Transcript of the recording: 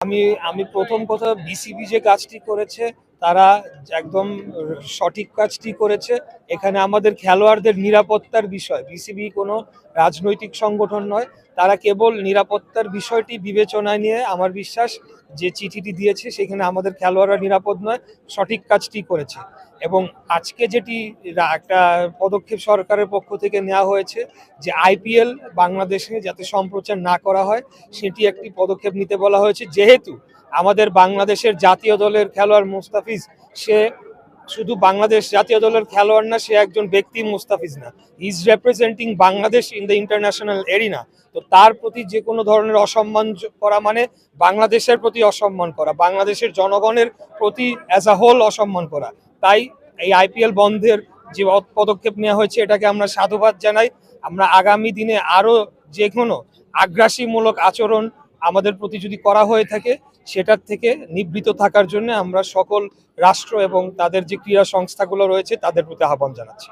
আমি আমি প্রথম কথা বিসিবি যে কাজটি করেছে তারা একদম সঠিক কাজটি করেছে। এখানে আমাদের খেলোয়াড়দের নিরাপত্তার বিষয়, বিসিবি কোনো রাজনৈতিক সংগঠন নয়, তারা কেবল নিরাপত্তার বিষয়টি বিবেচনায় নিয়ে আমার বিশ্বাস যে চিঠিটি দিয়েছে সেখানে আমাদের খেলোয়াড়রা নিরাপদ নয়, সঠিক কাজটি করেছে। এবং আজকে যেটি একটা পদক্ষেপ সরকারের পক্ষ থেকে নেওয়া হয়েছে যে আইপিএল বাংলাদেশে যাতে সম্প্রচার না করা হয় সেটি একটি পদক্ষেপ নিতে বলা হয়েছে। যেহেতু আমাদের বাংলাদেশের জাতীয় দলের খেলোয়াড় মুস্তাফিজ, সে শুধু বাংলাদেশ জাতীয় দলের খেলোয়াড় না, সে একজন ব্যক্তি মুস্তাফিজ না, is representing Bangladesh in the international arena. তো তার প্রতি যে কোনো ধরনের অসম্মান করা মানে বাংলাদেশের প্রতি অসম্মান করা, বাংলাদেশের জনগণের প্রতি অ্যাজ আ হোল অসম্মান করা। তাই এই আইপিএল বন্ধের যে পদক্ষেপ নেওয়া হয়েছে এটাকে আমরা সাধুবাদ জানাই। আমরা আগামী দিনে আরও যে কোনো আগ্রাসীমূলক আচরণ আমাদের প্রতি যদি করা হয়ে থাকে সেটার থেকে নিবৃত থাকার জন্য আমরা সকল রাষ্ট্র এবং তাদের যে ক্রীড়া সংস্থাগুলো রয়েছে তাদের প্রতি আহ্বান জানাচ্ছি।